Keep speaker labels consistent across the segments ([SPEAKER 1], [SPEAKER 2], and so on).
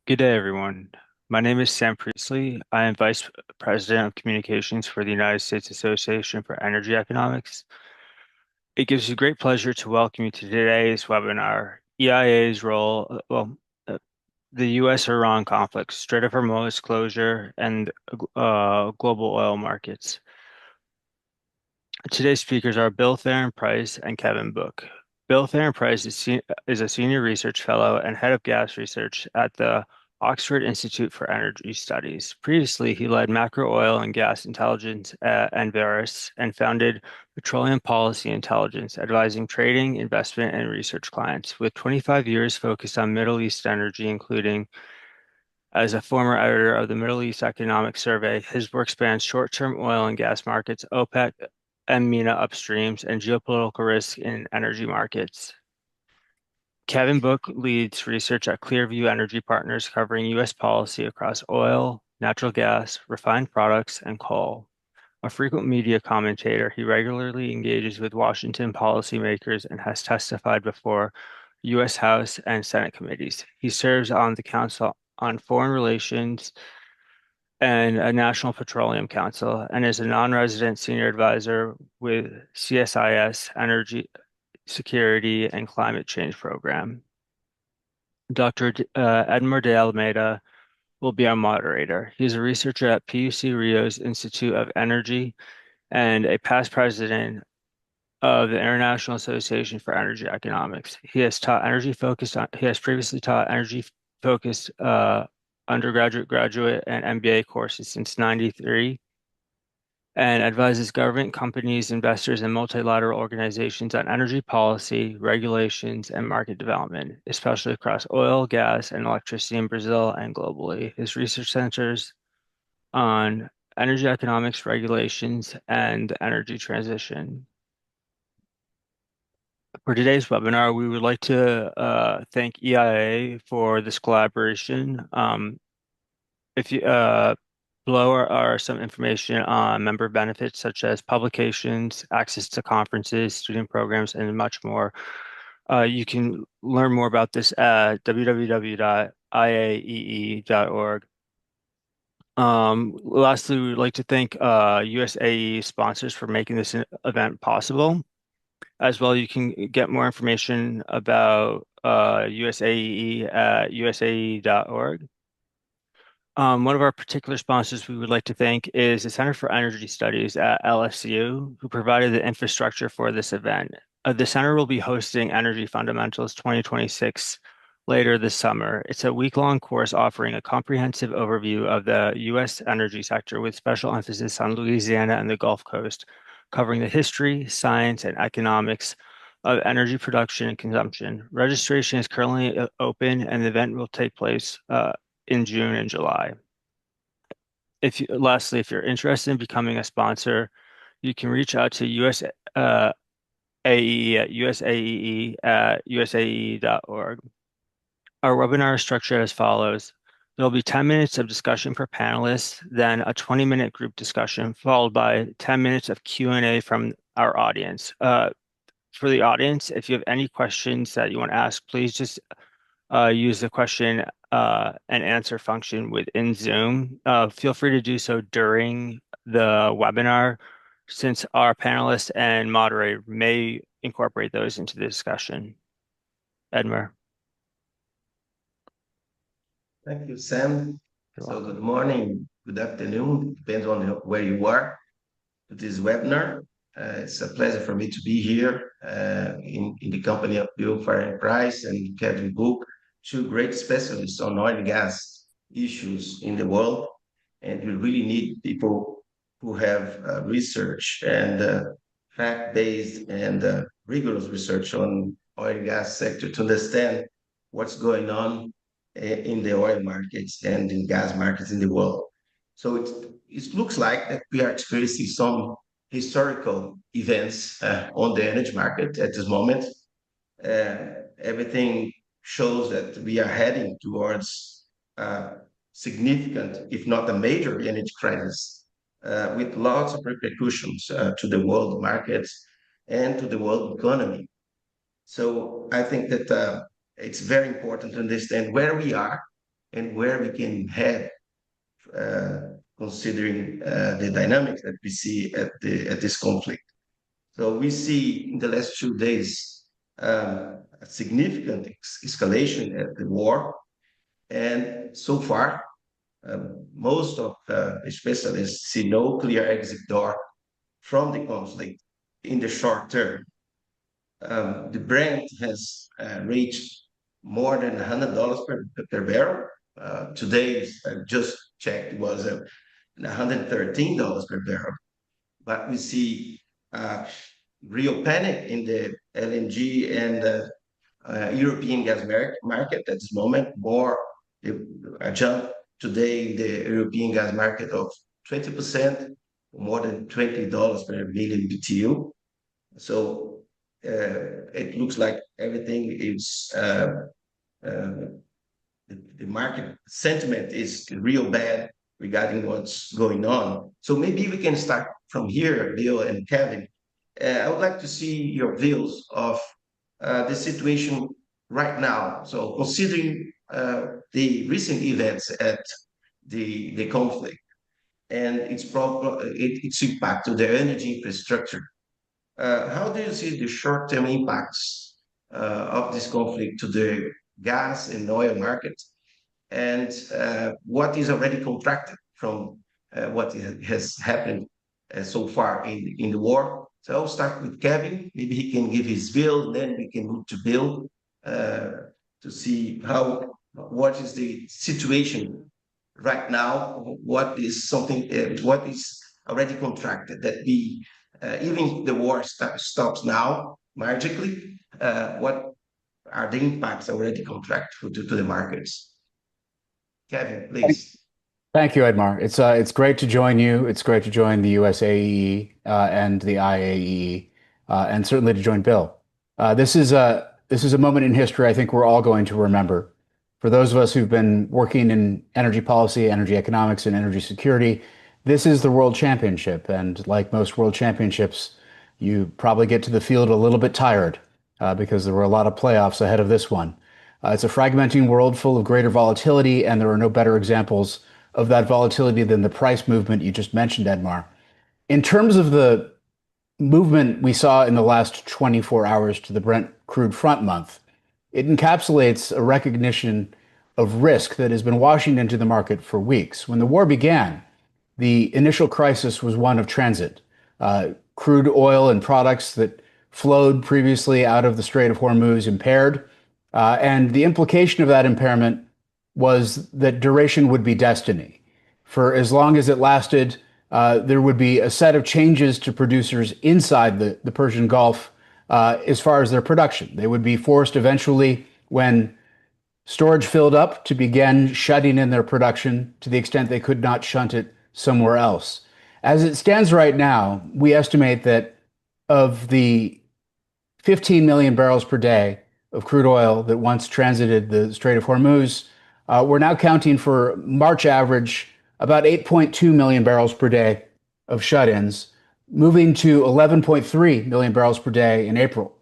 [SPEAKER 1] Good day, everyone. My name is Sam Priestley. I am Vice President of Communications for the United States Association for Energy Economics. It gives me great pleasure to welcome you to today's webinar, EIA's role, the U.S.-Iran conflict, Strait of Hormuz closure, and global oil markets. Today's speakers are Bill Farren-Price and Kevin Book. Bill Farren-Price is a senior research fellow and head of gas research at the Oxford Institute for Energy Studies. Previously, he led macro oil and gas intelligence and Veris and founded Petroleum Policy Intelligence, advising trading, investment, and research clients. With 25 years focused on Middle East energy, including as a former editor of the Middle East Economic Survey, his work spans short-term oil and gas markets, OPEC and MENA upstreams, and geopolitical risk in energy markets. Kevin Book leads research at ClearView Energy Partners, covering U.S. policy across oil, natural gas, refined products, and coal. A frequent media commentator, he regularly engages with Washington policymakers and has testified before U.S. House and Senate committees. He serves on the Council on Foreign Relations and a National Petroleum Council and is a non-resident senior advisor with CSIS Energy Security and Climate Change Program. Dr. Edmar Almeida will be our moderator. He's a researcher at PUC-Rio's Institute of Energy and a past president of the International Association for Energy Economics. He has previously taught energy-focused undergraduate, graduate, and MBA courses since '93 and advises government, companies, investors, and multilateral organizations on energy policy, regulations, and market development, especially across oil, gas, and electricity in Brazil and globally. His research centers on energy economics, regulations, and energy transition. For today's webinar, we would like to thank EIA for this collaboration. If you Below are some information on member benefits such as publications, access to conferences, student programs, and much more. You can learn more about this at www.iaee.org. Lastly, we would like to thank USAE sponsors for making this event possible. As well, you can get more information about USAE at usae.org. One of our particular sponsors we would like to thank is the Center for Energy Studies at LSU, who provided the infrastructure for this event. The center will be hosting Energy Fundamentals 2026 later this summer. It's a week-long course offering a comprehensive overview of the U.S. energy sector with special emphasis on Louisiana and the Gulf Coast, covering the history, science, and economics of energy production and consumption. Registration is currently open, and the event will take place in June and July. Lastly, if you're interested in becoming a sponsor, you can reach out to USAE at usaee.org. Our webinar is structured as follows. There'll be 10 minutes of discussion per panelist, then a 20-minute group discussion, followed by 10 minutes of Q&A from our audience. For the audience, if you have any questions that you want to ask, please just use the question and answer function within Zoom. Feel free to do so during the webinar, since our panelists and moderator may incorporate those into the discussion. Edmar.
[SPEAKER 2] Thank you, Sam.
[SPEAKER 1] You're
[SPEAKER 2] So
[SPEAKER 1] welcome.
[SPEAKER 2] good morning, good afternoon, depends on where you are to this webinar. It's a pleasure for me to be here in the company of Bill Farren-Price and Kevin Book, two great specialists on oil and gas issues in the world. And we really need people who have research and fact-based and rigorous research on oil and gas sector to understand what's going on in the oil markets and in gas markets in the world. So it looks like that we are experiencing some historical events on the energy market at this moment. Everything shows that we are heading towards significant, if not a major energy crisis, with lots of repercussions to the world markets and to the world economy. So I think that it's very important to understand where we are and where we can head, uh, considering the dynamics that we see at this conflict. So we see in the last 2 days a significant escalation at the war, and so far, most of specialists see no clear exit door from the conflict in the short term. The Brent has reached more than $100 per barrel. Today, I just checked, it was $113 per barrel. But we see uh, real panic in the LNG and European gas market at this moment. A jump today in the European gas market of 20%, more than $20 per million BTU. So it looks like everything is uh, the market sentiment is real bad regarding what's going on. So maybe we can start from here, Bill and Kevin. I would like to see your views of the situation right now. So considering the recent events at the conflict and its impact to the energy infrastructure, how do you see the short-term impacts of this conflict to the gas and oil market, and what is already contracted from what has happened so far in the war? So I'll start with Kevin. Maybe he can give his view, then we can move to Bill uh, to see what is the situation right now, what is already contracted that we even the war stops now magically. What are the impacts already contracted to the markets? Kevin, please.
[SPEAKER 3] Thank you, Edmar. It's great to join you. It's great to join the USAEE and the IAEE, and certainly to join Bill. This is a moment in history I think we're all going to remember. For those of us who've been working in energy policy, energy economics, and energy security, this is the World Championship. And like most World Championships, you probably get to the field a little bit tired because there were a lot of playoffs ahead of this one. It's a fragmenting world full of greater volatility, and there are no better examples of that volatility than the price movement you just mentioned, Edmar. In terms of the movement we saw in the last 24 hours to the Brent crude front month, it encapsulates a recognition of risk that has been washing into the market for weeks. When the war began, the initial crisis was one of transit. Crude oil and products that flowed previously out of the Strait of Hormuz impaired. And the implication of that impairment was that duration would be destiny. For as long as it lasted, there would be a set of changes to producers inside the Persian Gulf as far as their production. They would be forced eventually, when storage filled up, to begin shutting in their production to the extent they could not shunt it somewhere else. As it stands right now, we estimate that of the 15 million barrels per day of crude oil that once transited the Strait of Hormuz, we're now counting for March average about 8.2 million barrels per day of shut-ins, moving to 11.3 million barrels per day in April.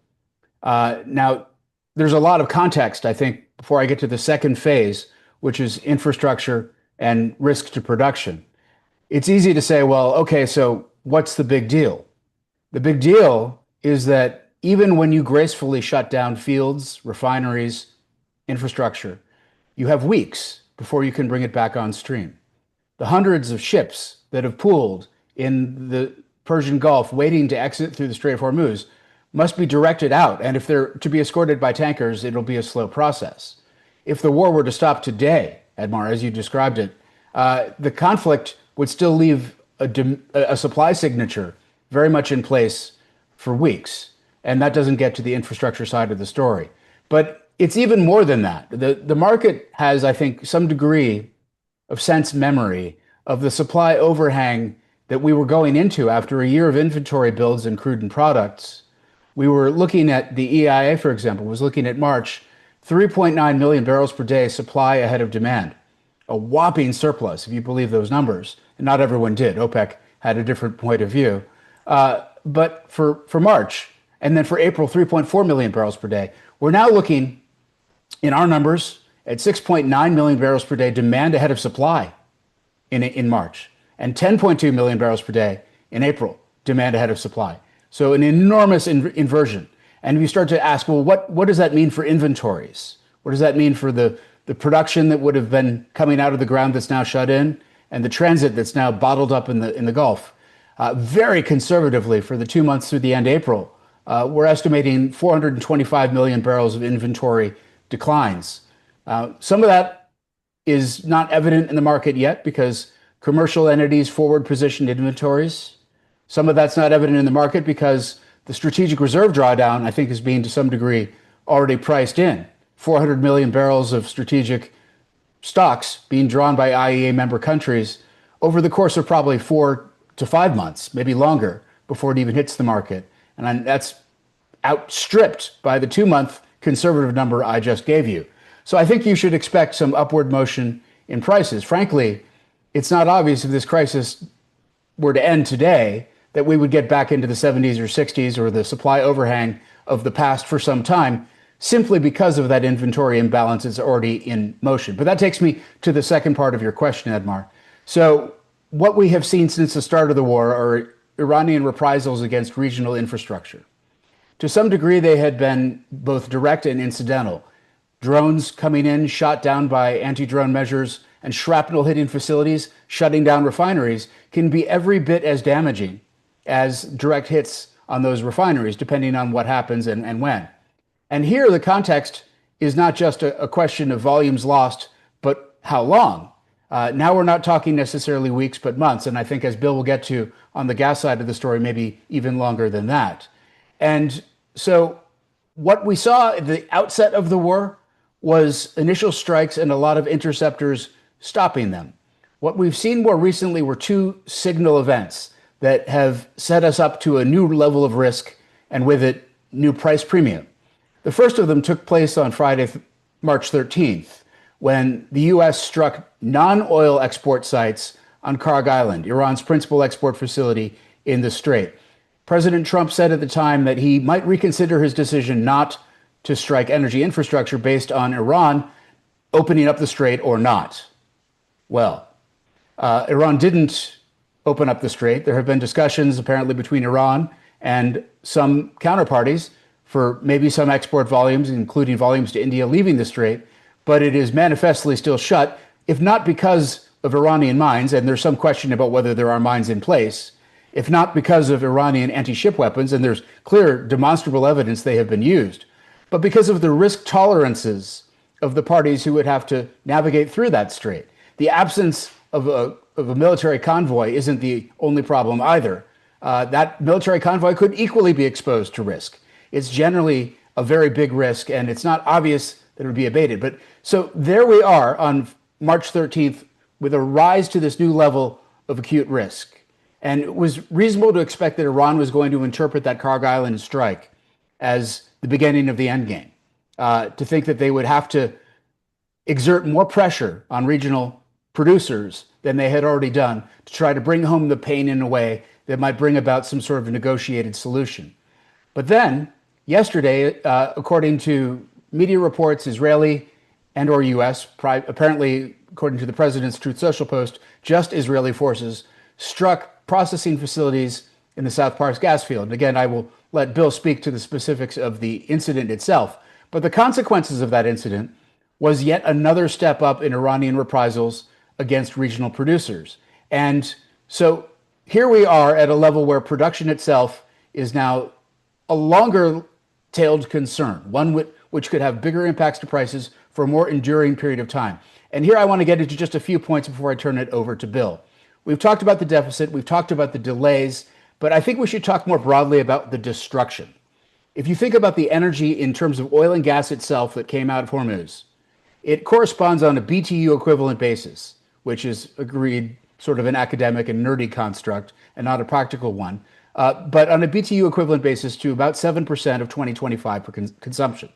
[SPEAKER 3] Now, there's a lot of context, I think, before I get to the second phase, which is infrastructure and risk to production. It's easy to say, well, okay, so what's the big deal? The big deal is that even when you gracefully shut down fields, refineries, infrastructure, you have weeks before you can bring it back on stream. The hundreds of ships that have pooled in the Persian Gulf waiting to exit through the Strait of Hormuz must be directed out. And if they're to be escorted by tankers, it'll be a slow process. If the war were to stop today, Edmar, as you described it, the conflict would still leave a supply signature very much in place for weeks. And that doesn't get to the infrastructure side of the story. But it's even more than that. The market has, I think, some degree of sense memory of the supply overhang that we were going into after a year of inventory builds in crude and products. We were looking at the EIA, for example, was looking at March, 3.9 million barrels per day supply ahead of demand. A whopping surplus, if you believe those numbers. And not everyone did. OPEC had a different point of view. But for March, and then for April, 3.4 million barrels per day. We're now looking in our numbers at 6.9 million barrels per day demand ahead of supply in March, and 10.2 million barrels per day in April, demand ahead of supply. So an enormous inversion. And if you start to ask, well, what does that mean for inventories? What does that mean for the production that would have been coming out of the ground that's now shut in, and the transit that's now bottled up in the Gulf? Very conservatively, for the 2 months through the end of April, we're estimating 425 million barrels of inventory declines. Some of that is not evident in the market yet because commercial entities forward positioned inventories. Some of that's not evident in the market because the strategic reserve drawdown, I think, is being to some degree already priced in. 400 million barrels of strategic stocks being drawn by IEA member countries over the course of probably 4 to 5 months, maybe longer, before it even hits the market. And that's outstripped by the 2 month conservative number I just gave you. So I think you should expect some upward motion in prices. Frankly, it's not obvious if this crisis were to end today that we would get back into the 70s or 60s or the supply overhang of the past for some time, simply because of that inventory imbalance is already in motion. But that takes me to the second part of your question, Edmar. So what we have seen since the start of the war are Iranian reprisals against regional infrastructure. To some degree, they had been both direct and incidental. Drones coming in, shot down by anti-drone measures, and shrapnel hitting facilities, shutting down refineries, can be every bit as damaging as direct hits on those refineries, depending on what happens and when. And here, the context is not just a question of volumes lost, but how long. Now we're not talking necessarily weeks, but months. And I think, as Bill will get to on the gas side of the story, maybe even longer than that. And so what we saw at the outset of the war was initial strikes and a lot of interceptors stopping them. What we've seen more recently were two signal events that have set us up to a new level of risk, and with it, new price premium. The first of them took place on Friday, March 13th, when the U.S. struck non-oil export sites on Karg Island, Iran's principal export facility in the Strait. President Trump said at the time that he might reconsider his decision not to strike energy infrastructure based on Iran opening up the Strait or not. Well, Iran didn't open up the Strait. There have been discussions apparently between Iran and some counterparties for maybe some export volumes, including volumes to India, leaving the Strait, but it is manifestly still shut, if not because of Iranian mines, and there's some question about whether there are mines in place, if not because of Iranian anti-ship weapons, and there's clear demonstrable evidence they have been used, but because of the risk tolerances of the parties who would have to navigate through that strait. The absence of a military convoy isn't the only problem either. That military convoy could equally be exposed to risk. It's generally a very big risk, and it's not obvious that it would be abated. But so there we are on March 13th with a rise to this new level of acute risk. And it was reasonable to expect that Iran was going to interpret that Karg Island strike as the beginning of the end game, to think that they would have to exert more pressure on regional producers than they had already done to try to bring home the pain in a way that might bring about some sort of a negotiated solution. But then, yesterday, according to media reports, Israeli and or U.S., apparently, according to the president's Truth Social post, just Israeli forces struck processing facilities in the South Pars gas field. And again, I will let Bill speak to the specifics of the incident itself. But the consequences of that incident was yet another step up in Iranian reprisals against regional producers. And so here we are at a level where production itself is now a longer-tailed concern, one which could have bigger impacts to prices for a more enduring period of time. And here I want to get into just a few points before I turn it over to Bill. We've talked about the deficit, we've talked about the delays, but I think we should talk more broadly about the destruction. If you think about the energy in terms of oil and gas itself that came out of Hormuz, it corresponds on a BTU equivalent basis, which is agreed sort of an academic and nerdy construct and not a practical one, but on a BTU equivalent basis to about 7% of 2025 consumption.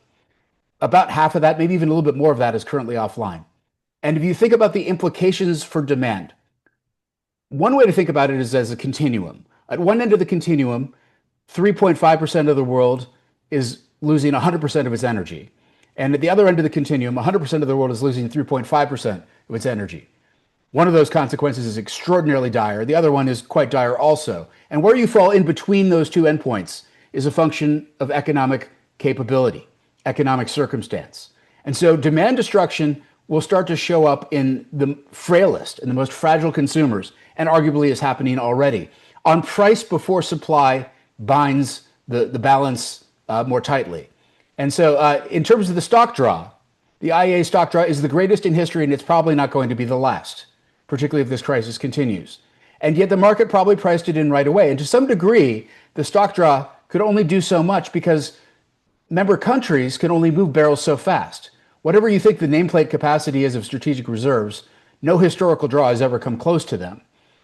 [SPEAKER 3] About half of that, maybe even a little bit more of that, is currently offline. And if you think about the implications for demand, one way to think about it is as a continuum. At one end of the continuum, 3.5% of the world is losing 100% of its energy. And at the other end of the continuum, 100% of the world is losing 3.5% of its energy. One of those consequences is extraordinarily dire. The other one is quite dire also. And where you fall in between those two endpoints is a function of economic capability, economic circumstance. And so demand destruction will start to show up in the frailest and the most fragile consumers, and arguably is happening already. On price before supply binds the balance more tightly. And so, in terms of the stock draw, the IEA stock draw is the greatest in history, and it's probably not going to be the last, particularly if this crisis continues. And yet, the market probably priced it in right away. And to some degree, the stock draw could only do so much because member countries can only move barrels so fast. Whatever you think the nameplate capacity is of strategic reserves, no historical draw has ever come close to them.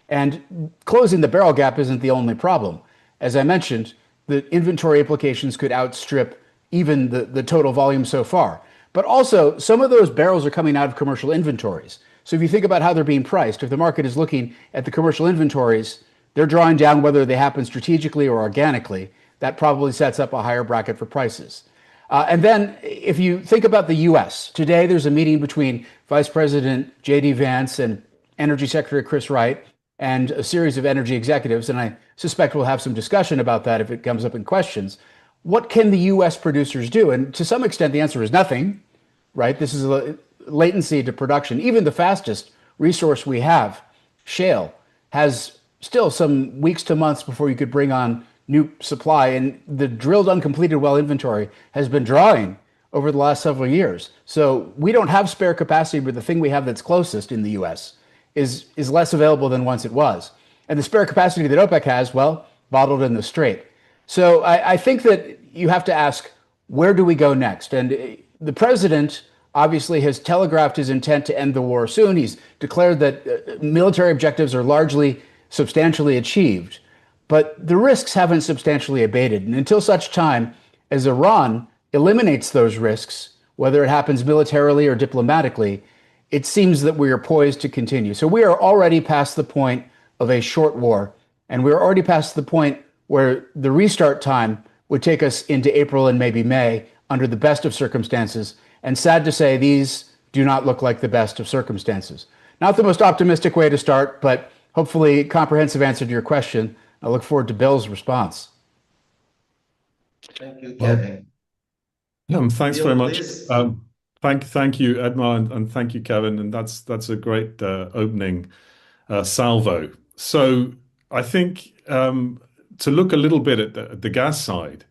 [SPEAKER 3] And closing the barrel gap isn't the only problem. As I mentioned, the inventory implications could outstrip even the total volume so far. But also, some of those barrels are coming out of commercial inventories. So if you think about how they're being priced, if the market is looking at the commercial inventories, they're drawing down whether they happen strategically or organically. That probably sets up a higher bracket for prices. And then if you think about the US, today there's a meeting between Vice President J.D. Vance and Energy Secretary Chris Wright and a series of energy executives, and I suspect we'll have some discussion about that if it comes up in questions. What can the US producers do? And to some extent, the answer is nothing, right? This is a latency to production. Even the fastest resource we have, shale, has still some weeks to months before you could bring on new supply. And the drilled uncompleted well inventory has been drawing over the last several years. So we don't have spare capacity, but the thing we have that's closest in the US is less available than once it was. And the spare capacity that OPEC has, well, bottled in the Strait. So I think that you have to ask, where do we go next? And the president obviously has telegraphed his intent to end the war soon. He's declared that military objectives are largely substantially achieved, but the risks haven't substantially abated. And until such time as Iran eliminates those risks, whether it happens militarily or diplomatically, it seems that we are poised to continue. So we are already past the point of a short war, and we're already past the point where the restart time would take us into April and maybe May under the best of circumstances. And sad to say, these do not look like the best of circumstances. Not the most optimistic way to start, but hopefully comprehensive answer to your question. I look forward to Bill's response.
[SPEAKER 2] Thank you,
[SPEAKER 4] Well,
[SPEAKER 2] Kevin.
[SPEAKER 4] thanks very
[SPEAKER 2] Bill,
[SPEAKER 4] much.
[SPEAKER 2] please.
[SPEAKER 4] Thank you, Edmar, and thank you, Kevin. And that's a great opening salvo. So I think to look a little bit at the gas side,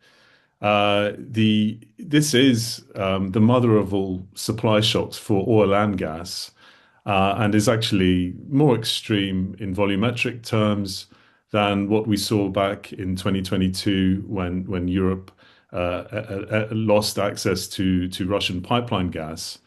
[SPEAKER 4] this is the mother of all supply shocks for oil and gas, and is actually more extreme in volumetric terms than what we saw back in 2022 when Europe lost access to Russian pipeline gas.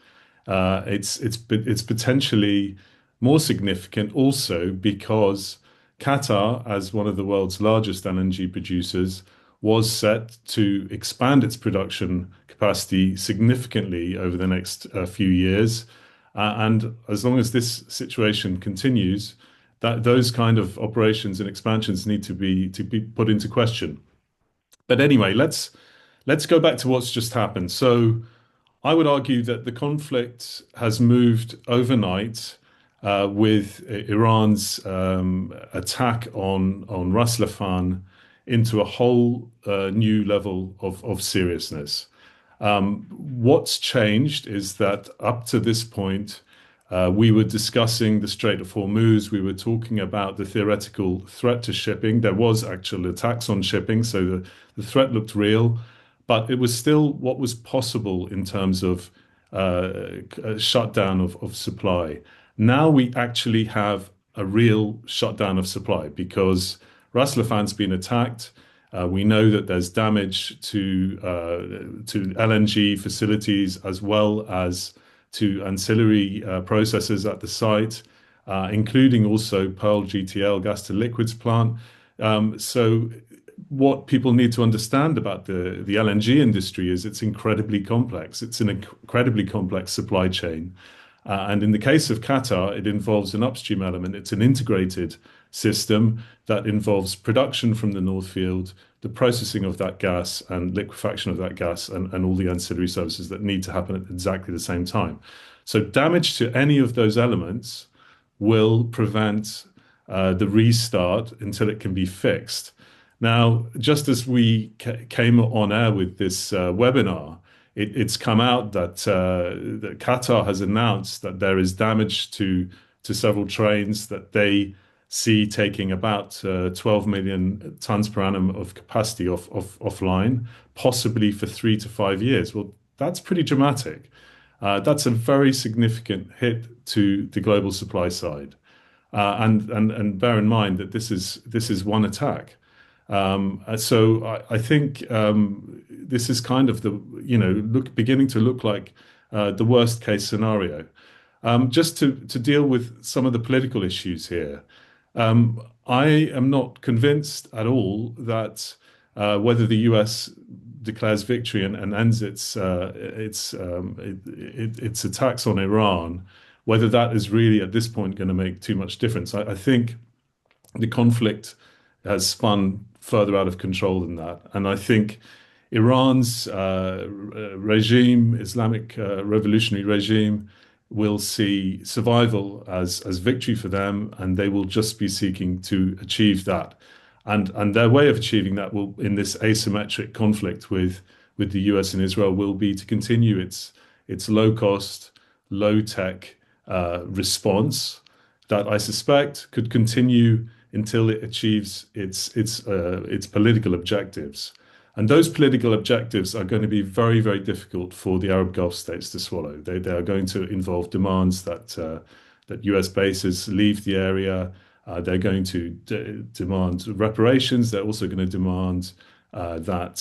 [SPEAKER 4] It's potentially more significant also because Qatar, as one of the world's largest LNG producers, was set to expand its production capacity significantly over the next few years. And as long as this situation continues, that those kind of operations and expansions need to be put into question. But anyway, let's go back to what's just happened. So I would argue that the conflict has moved overnight with Iran's attack on Ras Laffan into a whole new level of seriousness. What's changed is that up to this point, we were discussing the Strait of Hormuz. We were talking about the theoretical threat to shipping. There was actual attacks on shipping, so the threat looked real, but it was still what was possible in terms of a shutdown of supply. Now we actually have a real shutdown of supply because Ras Laffan's been attacked. We know that there's damage to LNG facilities as well as to ancillary processes at the site, including also Pearl GTL gas to liquids plant. So what people need to understand about the LNG industry is it's incredibly complex. It's an incredibly complex supply chain. And in the case of Qatar, it involves an upstream element. It's an integrated system that involves production from the North Field, the processing of that gas and liquefaction of that gas and all the ancillary services that need to happen at exactly the same time. So damage to any of those elements will prevent the restart until it can be fixed. Now, just as we came on air with this webinar, it's come out that Qatar has announced that there is damage to several trains that they see taking about 12 million tons per annum of capacity offline, possibly for 3 to 5 years. Well, that's pretty dramatic. That's a very significant hit to the global supply side. And bear in mind that this is one attack. So I think this is kind of the beginning to look like the worst case scenario. Just to deal with some of the political issues here, I am not convinced at all that whether the US declares victory and ends its attacks on Iran, whether that is really at this point going to make too much difference. I think the conflict has spun further out of control than that, and I think Iran's regime, Islamic revolutionary regime, will see survival as victory for them, and they will just be seeking to achieve that. And their way of achieving that will, in this asymmetric conflict with the US and Israel, will be to continue its low cost, low tech response that I suspect could continue until it achieves its political objectives. And those political objectives are going to be very, very difficult for the Arab Gulf states to swallow. They are going to involve demands that US bases leave the area. They're going to demand reparations. They're also going to demand that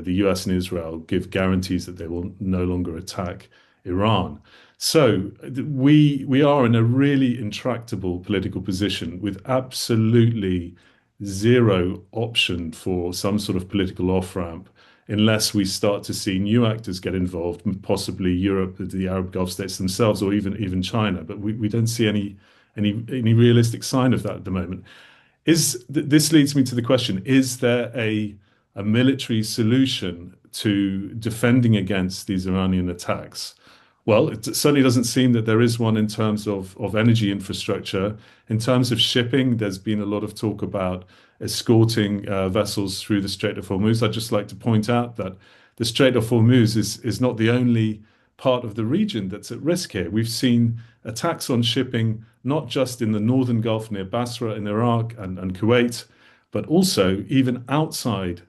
[SPEAKER 4] the US and Israel give guarantees that they will no longer attack Iran. So we are in a really intractable political position with absolutely zero option for some sort of political off-ramp unless we start to see new actors get involved, possibly Europe, the Arab Gulf states themselves, or even China. But we don't see any realistic sign of that at the moment. This leads me to the question: is there a military solution to defending against these Iranian attacks? Well, it certainly doesn't seem that there is one in terms of energy infrastructure. In terms of shipping, there's been a lot of talk about escorting vessels through the Strait of Hormuz. I'd just like to point out that the Strait of Hormuz is not the only part of the region that's at risk here. We've seen attacks on shipping, not just in the northern Gulf near Basra in Iraq and Kuwait, but also even outside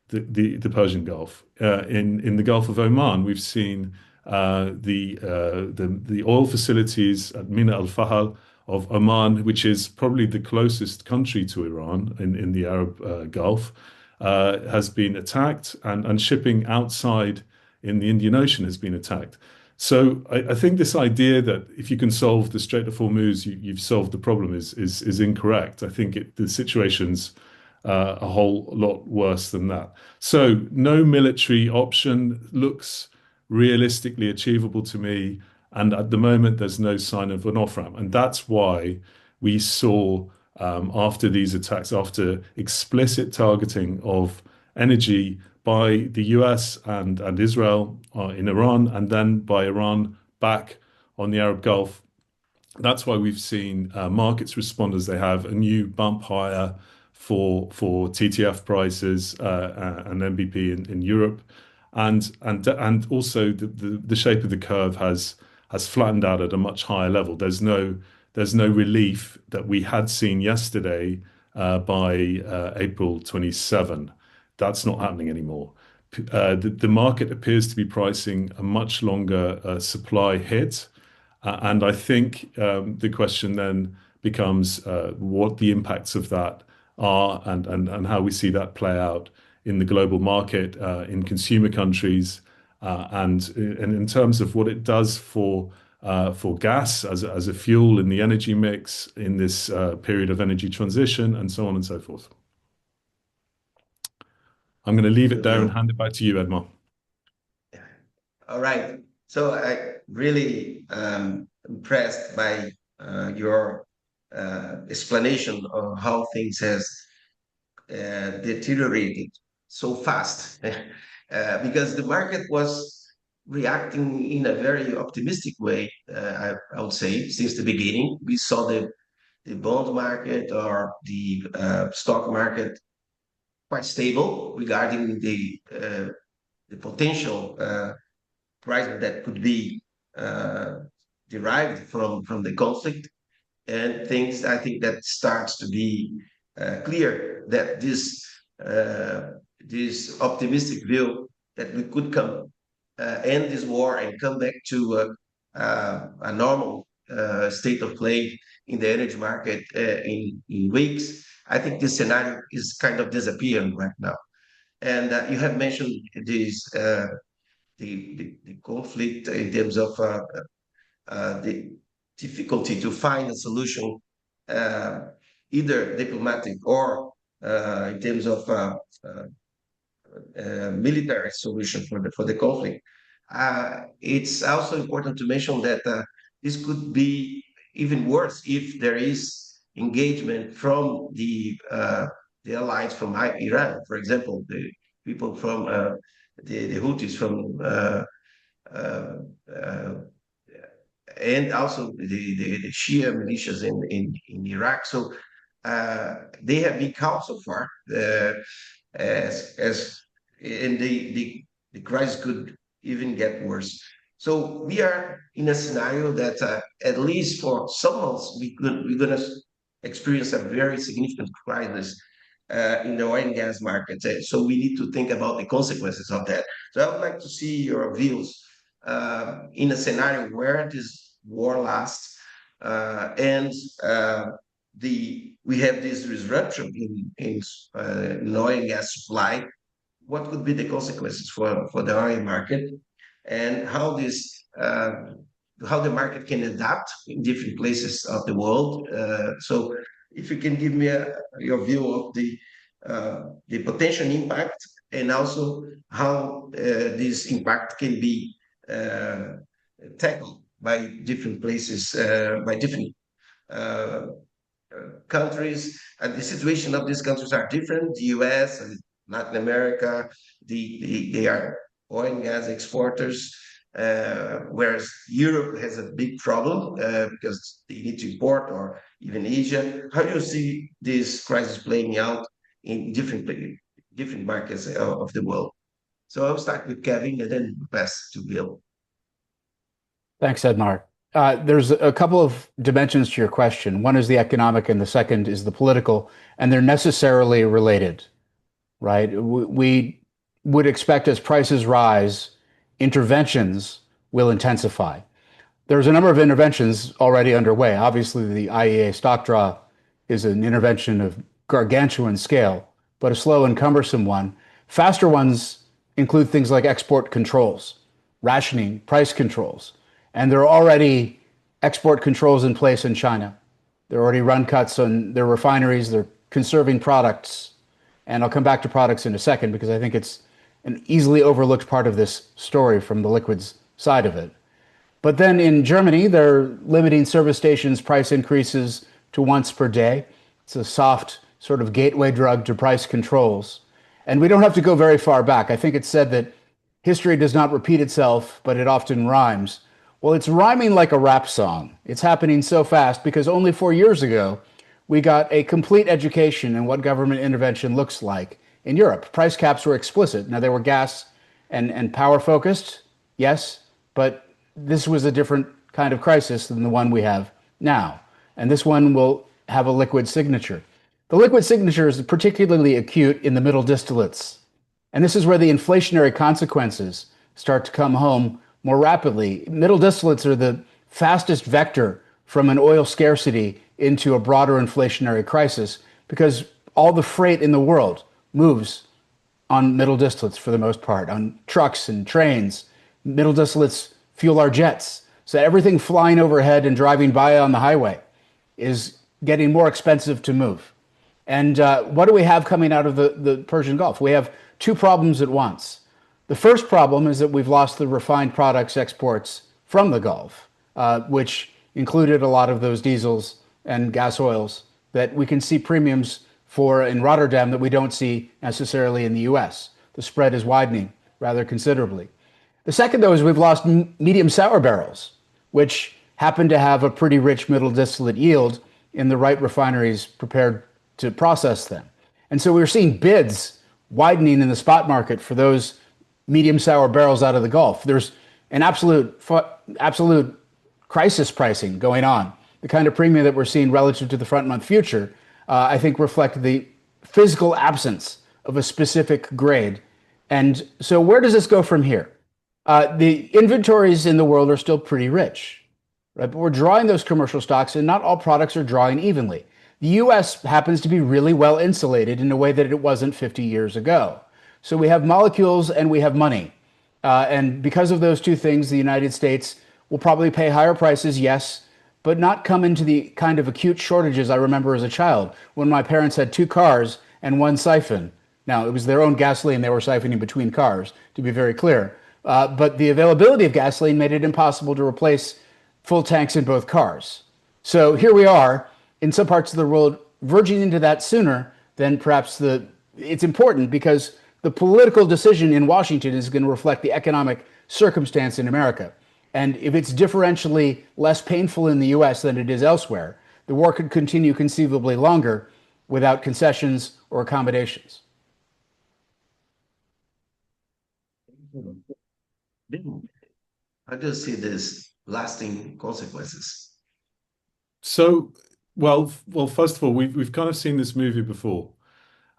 [SPEAKER 4] the Persian Gulf. In the Gulf of Oman, we've seen the oil facilities at Mina al Fahal of Oman, which is probably the closest country to Iran in the Arab Gulf, has been attacked, and shipping outside in the Indian Ocean has been attacked. So I think this idea that if you can solve the Strait of Hormuz, you've solved the problem is incorrect. I think the situation's a whole lot worse than that. So no military option looks realistically achievable to me. And at the moment, there's no sign of an off-ramp. And that's why we saw, after these attacks, after explicit targeting of energy by the US and Israel in Iran, and then by Iran back on the Arab Gulf, that's why we've seen markets respond as they have, a new bump higher for TTF prices and NBP in Europe. And also the shape of the curve has flattened out at a much higher level. There's no relief that we had seen yesterday by April 27. That's not happening anymore. The market appears to be pricing a much longer supply hit, and I think the question then becomes what the impacts of that are, and how we see that play out in the global market, in consumer countries, and in terms of what it does for gas as a fuel in the energy mix in this period of energy transition, and so on and so forth. I'm going to leave it there and hand it back to you, Edmar.
[SPEAKER 2] All right. So I really impressed by your explanation of how things has deteriorated so fast because the market was reacting in a very optimistic way. I would say since the beginning, we saw the bond market or the stock market quite stable regarding the potential price that could be uh, derived from the conflict, and things I think that starts to be clear that uh, this optimistic view that we could come end this war and come back to a normal state of play in the energy market in weeks. I think this scenario is kind of disappearing right now. And you have mentioned this the conflict in terms of the difficulty to find a solution, uh, either diplomatic or in terms of military solution for the conflict. It's also important to mention that this could be even worse if there is engagement from the allies from Iran, for example, the people from the Houthis from uh, uh, and also the Shia militias in Iraq. So they have been calm so far, as and the crisis could even get worse. So we are in a scenario that at least for some months we're gonna experience a very significant crisis in the oil and gas market. So we need to think about the consequences of that. So I would like to see your views in a scenario where this war lasts and we have this disruption in oil and gas supply. What could be the consequences for the oil market, and how the market can adapt in different places of the world. So, if you can give me your view of the potential impact, and also how this impact can be uh, tackled by different places, by different uh, countries, and the situation of these countries are different. The US and Latin America, they are oil and gas exporters, whereas Europe has a big problem because they need to import, or even Asia. How do you see this crisis playing out in different markets of the world? So I'll start with Kevin and then pass to Bill.
[SPEAKER 3] Thanks, Edmar. There's a couple of dimensions to your question. One is the economic, and the second is the political, and they're necessarily related, right? We would expect as prices rise, interventions will intensify. There's a number of interventions already underway. Obviously, the IEA stock draw is an intervention of gargantuan scale, but a slow and cumbersome one. Faster ones include things like export controls, rationing, price controls. And there are already export controls in place in China. There are already run cuts on their refineries. They're conserving products. And I'll come back to products in a second because I think it's an easily overlooked part of this story from the liquids side of it. But then in Germany, they're limiting service stations' price increases to once per day. It's a soft sort of gateway drug to price controls. And we don't have to go very far back. I think it's said that history does not repeat itself, but it often rhymes. Well, it's rhyming like a rap song. It's happening so fast because only 4 years ago, we got a complete education in what government intervention looks like in Europe. Price caps were explicit. Now, they were gas and power focused, yes, but this was a different kind of crisis than the one we have now. And this one will have a liquid signature. The liquid signature is particularly acute in the middle distillates. And this is where the inflationary consequences start to come home more rapidly. Middle distillates are the fastest vector from an oil scarcity into a broader inflationary crisis because all the freight in the world moves on middle distillates for the most part, on trucks and trains. Middle distillates fuel our jets. So everything flying overhead and driving by on the highway is getting more expensive to move. And what do we have coming out of the Persian Gulf? We have two problems at once. The first problem is that we've lost the refined products exports from the Gulf, which included a lot of those diesels and gas oils that we can see premiums for in Rotterdam that we don't see necessarily in the US. The spread is widening rather considerably. The second, though, is we've lost medium sour barrels, which happen to have a pretty rich middle distillate yield in the right refineries prepared to process them. And so we're seeing bids widening in the spot market for those medium sour barrels out of the Gulf. There's an absolute crisis pricing going on. The kind of premium that we're seeing relative to the front month future, I think, reflect the physical absence of a specific grade. And so, where does this go from here? The inventories in the world are still pretty rich, right? But we're drawing those commercial stocks, and not all products are drawing evenly. The US happens to be really well insulated in a way that it wasn't 50 years ago. So we have molecules and we have money. And because of those two things, the United States will probably pay higher prices, yes, but not come into the kind of acute shortages I remember as a child when my parents had two cars and one siphon. Now, it was their own gasoline they were siphoning between cars, to be very clear. But the availability of gasoline made it impossible to replace full tanks in both cars. So here we are in some parts of the world verging into that sooner than perhaps it's important because the political decision in Washington is going to reflect the economic circumstance in America. And if it's differentially less painful in the US than it is elsewhere, the war could continue conceivably longer without concessions or accommodations.
[SPEAKER 2] How do you see this lasting consequences?
[SPEAKER 4] So, well, first of all, we've kind of seen this movie before.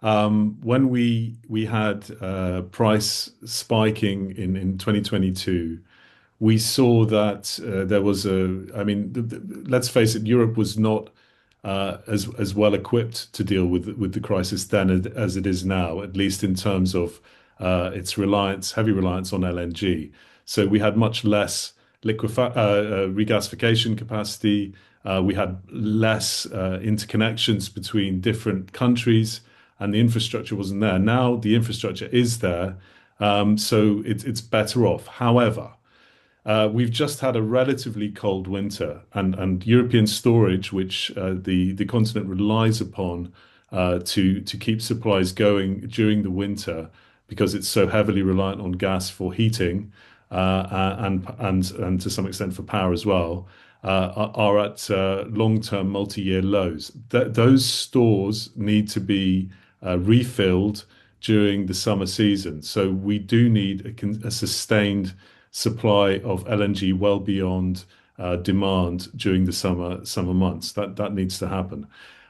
[SPEAKER 4] When we had price spiking in 2022, we saw that there was I mean, let's face it, Europe was not as well equipped to deal with the crisis then as it is now, at least in terms of its heavy reliance on LNG. So we had much less regasification capacity. We had less interconnections between different countries, and the infrastructure wasn't there. Now the infrastructure is there, so it's better off. However, we've just had a relatively cold winter, and European storage, which the continent relies upon to keep supplies going during the winter, because it's so heavily reliant on gas for heating and to some extent for power as well, are at long-term multi-year lows. Those stores need to be refilled during the summer season. So we do need a sustained supply of LNG well beyond demand during the summer months. That needs to happen.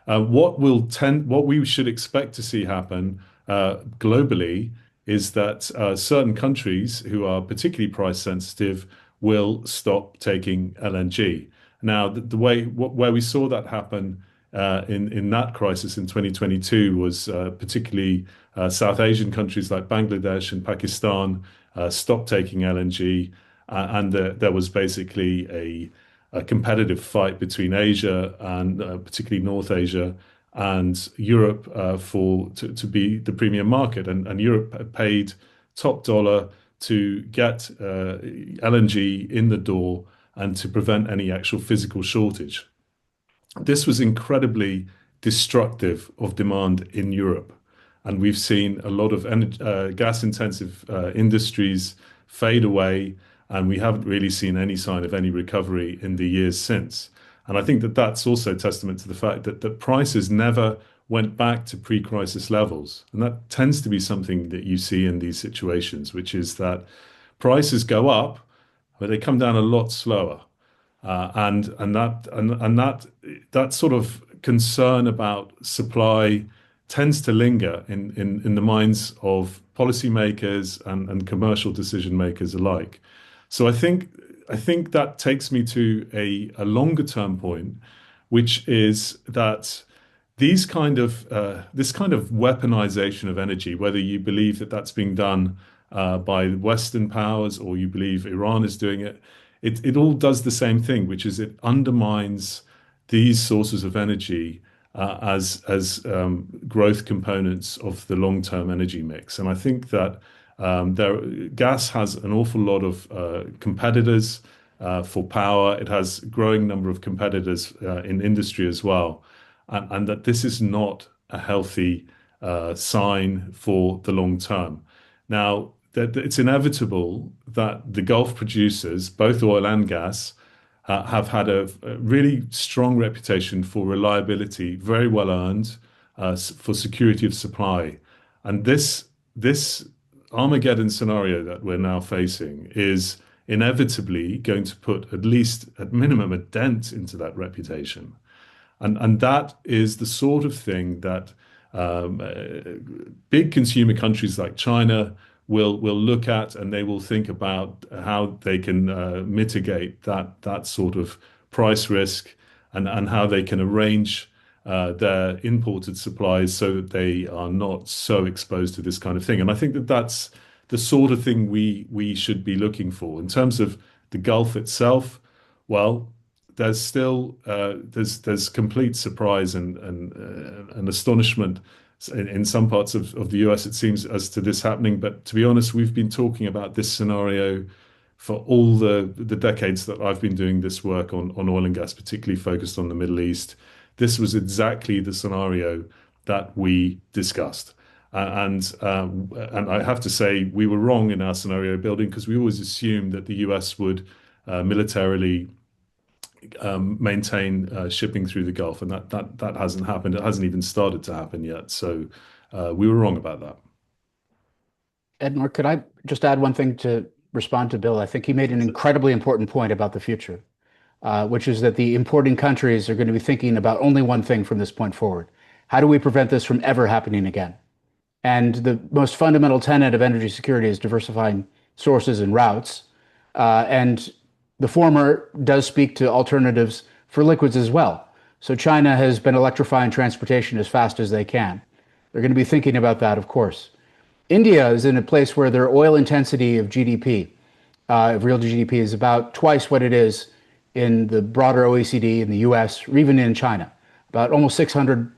[SPEAKER 4] What we should expect to see happen globally is that certain countries who are particularly price sensitive will stop taking LNG. Now, where we saw that happen in that crisis in 2022 was particularly South Asian countries like Bangladesh and Pakistan stopped taking LNG, and there was basically a competitive fight between Asia and particularly North Asia and Europe to be the premium market, and Europe paid top dollar to get LNG in the door and to prevent any actual physical shortage. This was incredibly destructive of demand in Europe, and we've seen a lot of gas-intensive industries fade away, and we haven't really seen any sign of any recovery in the years since. And I think that that's also testament to the fact that the prices never went back to pre-crisis levels. And that tends to be something that you see in these situations, which is that prices go up, but they come down a lot slower. And that sort of concern about supply tends to linger in the minds of policymakers and commercial decision makers alike. So I think that takes me to a longer term point, which is that this kind of weaponization of energy, whether you believe that that's being done by Western powers or you believe Iran is doing it, it all does the same thing, which is it undermines these sources of energy as growth components of the long-term energy mix. And I think that gas has an awful lot of competitors for power. It has a growing number of competitors in industry as well, and that this is not a healthy sign for the long term. Now, it's inevitable that the Gulf producers, both oil and gas, have had a really strong reputation for reliability, very well earned, for security of supply. And this Armageddon scenario that we're now facing is inevitably going to put at least at minimum a dent into that reputation. And that is the sort of thing that big consumer countries like China will look at, and they will think about how they can mitigate that sort of price risk, and how they can arrange their imported supplies so that they are not so exposed to this kind of thing. And I think that that's the sort of thing we should be looking for in terms of the Gulf itself. Well, there's still there's complete surprise and astonishment in some parts of the US, it seems, as to this happening. But to be honest, we've been talking about this scenario for all the decades that I've been doing this work on oil and gas, particularly focused on the Middle East. This was exactly the scenario that we discussed. And I have to say, we were wrong in our scenario building, because we always assumed that the US would militarily maintain shipping through the Gulf, and that hasn't happened. It hasn't even started to happen yet. So we were wrong about that.
[SPEAKER 3] Edmar, could I just add one thing to respond to Bill? I think he made an incredibly important point about the future, which is that the importing countries are going to be thinking about only one thing from this point forward. How do we prevent this from ever happening again? And the most fundamental tenet of energy security is diversifying sources and routes. And the former does speak to alternatives for liquids as well. So China has been electrifying transportation as fast as they can. They're going to be thinking about that, of course. India is in a place where their oil intensity of GDP, of real GDP, is about twice what it is in the broader OECD, in the US, or even in China. About almost 600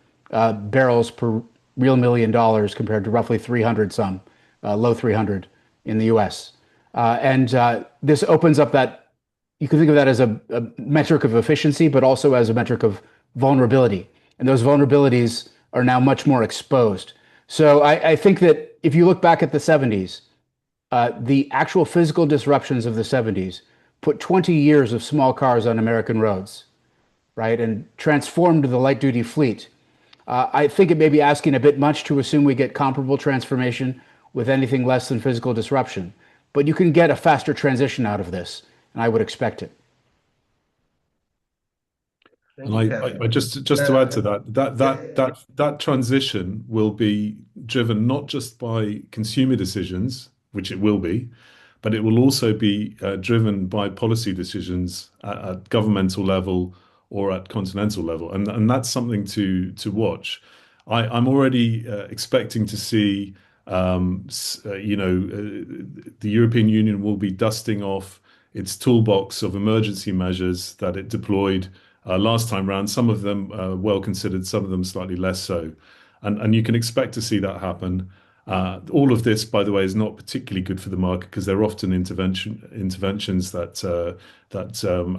[SPEAKER 3] barrels per real $1 million compared to roughly 300 some, low 300 in the US. And this opens up that, you can think of that as a metric of efficiency, but also as a metric of vulnerability. And those vulnerabilities are now much more exposed. So I think that if you look back at the 70s, the actual physical disruptions of the 70s put 20 years of small cars on American roads, right, and transformed the light duty fleet. I think it may be asking a bit much to assume we get comparable transformation with anything less than physical disruption, but you can get a faster transition out of this, and I would expect it.
[SPEAKER 2] Thank you,
[SPEAKER 4] And
[SPEAKER 2] Kevin.
[SPEAKER 4] I just to add to that transition will be driven not just by consumer decisions, which it will be, but it will also be driven by policy decisions at governmental level or at continental level, and that's something to watch. I'm already expecting to see, the European Union will be dusting off its toolbox of emergency measures that it deployed last time round. Some of them well considered, some of them slightly less so. And you can expect to see that happen. All of this, by the way, is not particularly good for the market, because they're often interventions that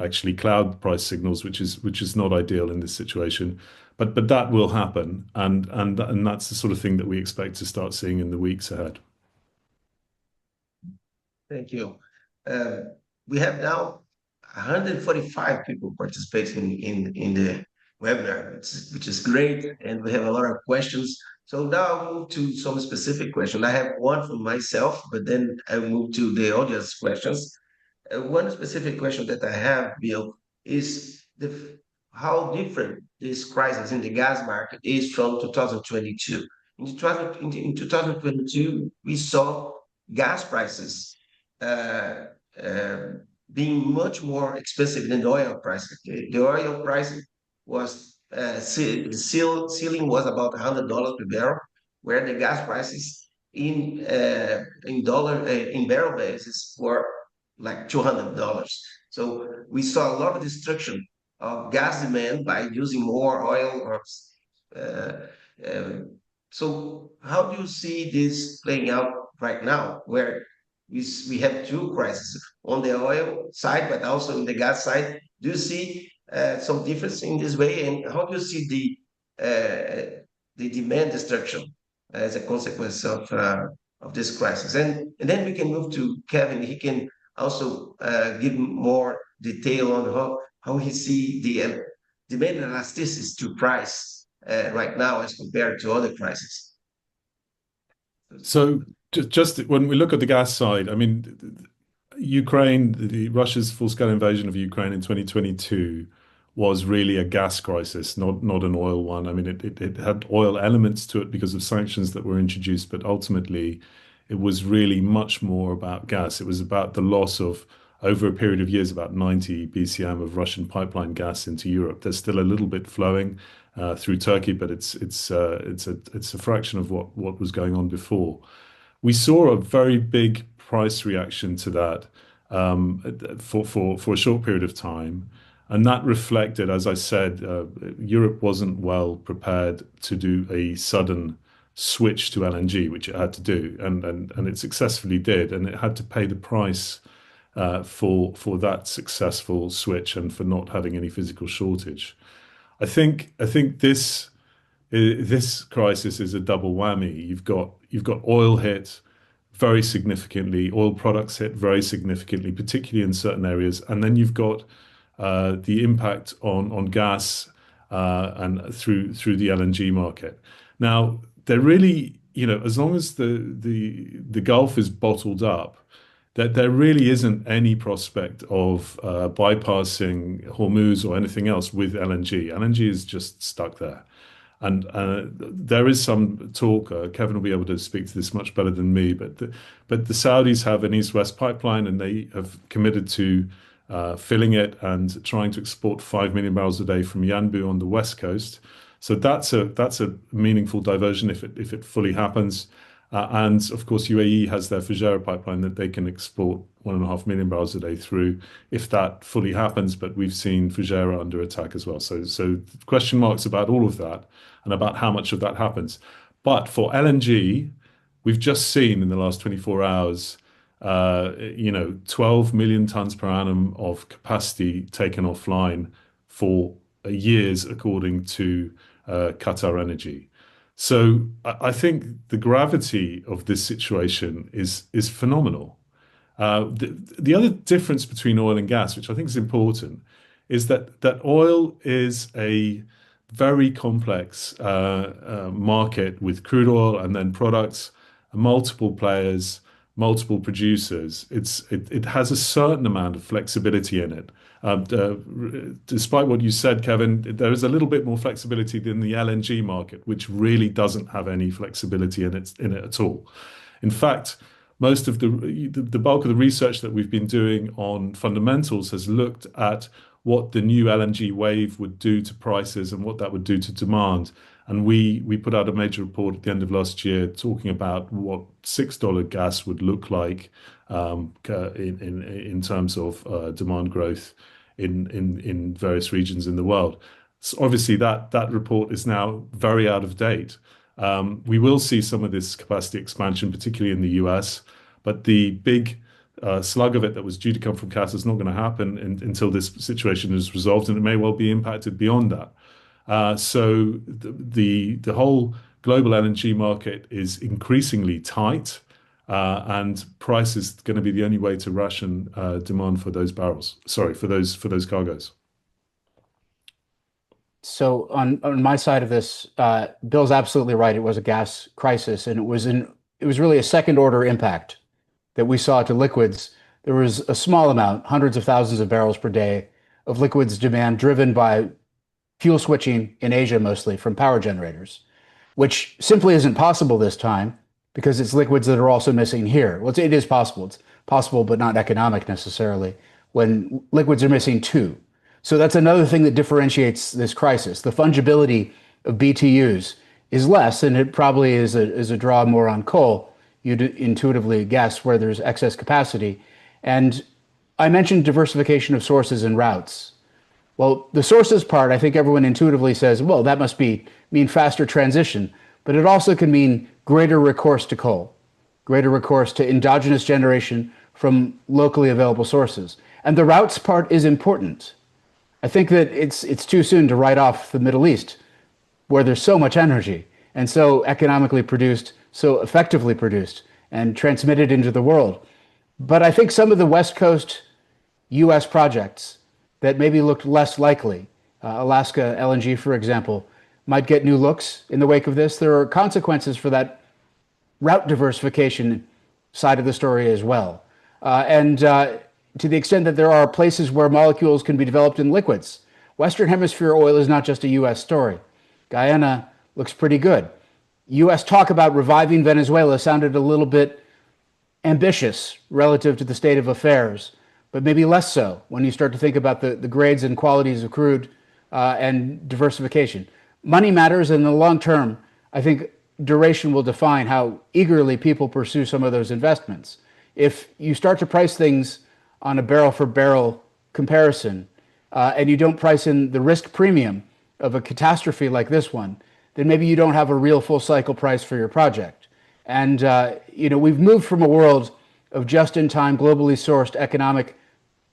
[SPEAKER 4] actually cloud price signals, which is not ideal in this situation. But that will happen, and that's the sort of thing that we expect to start seeing in the weeks ahead.
[SPEAKER 2] Thank you. We have now 145 people participating in the webinar, which is great, and we have a lot of questions. So now I'll move to some specific questions. I have one for myself, but then I'll move to the audience questions. One specific question that I have, Bill, is how different this crisis in the gas market is from 2022. In 2022, we saw gas prices uh, uh, being much more expensive than the oil price. The oil price was the ceiling was about $100 per barrel, where the gas prices in barrel basis were like $200. So we saw a lot of destruction of gas demand by using more oil. Or uh, uh, so how do you see this playing out right now, where we have two crises on the oil side, but also in the gas side? Do you see some difference in this way? And how do you see the demand destruction as a consequence of this crisis. And then we can move to Kevin. He can also give more detail on how he see the demand elasticity to price right now as compared to other crises.
[SPEAKER 4] So just when we look at the gas side, I mean, Ukraine, Russia's full-scale invasion of Ukraine in 2022 was really a gas crisis, not an oil one. I mean, it had oil elements to it because of sanctions that were introduced, but ultimately it was really much more about gas. It was about the loss of, over a period of years, about 90 BCM of Russian pipeline gas into Europe. There's still a little bit flowing through Turkey, but it's a fraction of what was going on before. We saw a very big price reaction to that for a short period of time. And that reflected, as I said, Europe wasn't well prepared to do a sudden switch to LNG, which it had to do, and it successfully did, and it had to pay the price for that successful switch and for not having any physical shortage. I think this crisis is a double whammy. You've got oil hit very significantly, oil products hit very significantly, particularly in certain areas, and then you've got the impact on gas and through the LNG market. Now, they're really, as long as the Gulf is bottled up, that there really isn't any prospect of bypassing Hormuz or anything else with LNG. LNG is just stuck there. And there is some talk, Kevin will be able to speak to this much better than me, but the Saudis have an East-West pipeline and they have committed to filling it and trying to export 5 million barrels a day from Yanbu on the west coast. So that's a meaningful diversion if it fully happens. And of course, UAE has their Fujairah pipeline that they can export 1.5 million barrels a day through if that fully happens. But we've seen Fujairah under attack as well. So question marks about all of that and about how much of that happens. But for LNG, we've just seen in the last 24 hours, 12 million tons per annum of capacity taken offline for years, according to Qatar Energy. So I think the gravity of this situation is phenomenal. The other difference between oil and gas, which I think is important, is that oil is a very complex market with crude oil and then products, multiple players, multiple producers. It has a certain amount of flexibility in it. Despite what you said, Kevin, there is a little bit more flexibility than the LNG market, which really doesn't have any flexibility in it at all. In fact, most of the bulk of the research that we've been doing on fundamentals has looked at what the new LNG wave would do to prices and what that would do to demand. And we put out a major report at the end of last year talking about what $6 gas would look like in terms of demand growth in various regions in the world. So obviously, that report is now very out of date. We will see some of this capacity expansion, particularly in the US, but the big slug of it that was due to come from Qatar is not going to happen until this situation is resolved, and it may well be impacted beyond that. So the whole global LNG market is increasingly tight, and price is going to be the only way to ration demand for those barrels. Sorry, for those cargoes.
[SPEAKER 3] So on my side of this, Bill's absolutely right. It was a gas crisis, and it was really a second order impact that we saw to liquids. There was a small amount, hundreds of thousands of barrels per day of liquids demand driven by fuel switching in Asia, mostly from power generators, which simply isn't possible this time because it's liquids that are also missing here. Well, it is possible. It's possible, but not economic necessarily when liquids are missing too. So that's another thing that differentiates this crisis. The fungibility of BTUs is less, and it probably is a draw more on coal. You'd intuitively guess where there's excess capacity. And I mentioned diversification of sources and routes. Well, the sources part, I think everyone intuitively says, well, that must mean faster transition, but it also can mean greater recourse to coal, greater recourse to endogenous generation from locally available sources. And the routes part is important. I think that it's too soon to write off the Middle East, where there's so much energy, and so economically produced, so effectively produced, and transmitted into the world. But I think some of the West Coast U.S. projects that maybe looked less likely, Alaska LNG, for example, might get new looks in the wake of this. There are consequences for that route diversification side of the story as well. And to the extent that there are places where molecules can be developed in liquids, Western Hemisphere oil is not just a U.S. story. Guyana looks pretty good. U.S. talk about reviving Venezuela sounded a little bit ambitious relative to the state of affairs, but maybe less so when you start to think about the grades and qualities of crude and diversification. Money matters, and in the long term, I think duration will define how eagerly people pursue some of those investments. If you start to price things on a barrel for barrel comparison, and you don't price in the risk premium of a catastrophe like this one, then maybe you don't have a real full cycle price for your project. And we've moved from a world of just-in-time, globally sourced economic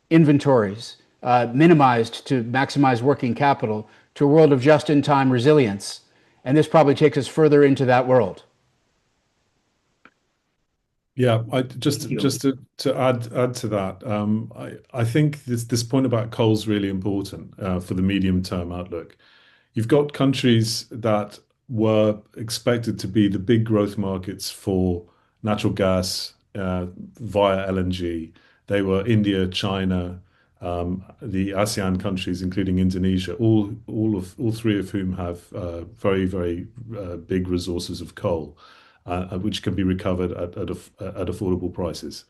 [SPEAKER 3] inventories, minimized to maximize working capital, to a world of just-in-time resilience. And this probably takes us further into that world.
[SPEAKER 4] Yeah,
[SPEAKER 2] Thank you.
[SPEAKER 4] just to add to that, I think this point about coal is really important for the medium term outlook. You've got countries that were expected to be the big growth markets for natural gas via LNG. They were India, China, the ASEAN countries, including Indonesia, all three of whom have very big resources of coal, which can be recovered at affordable prices.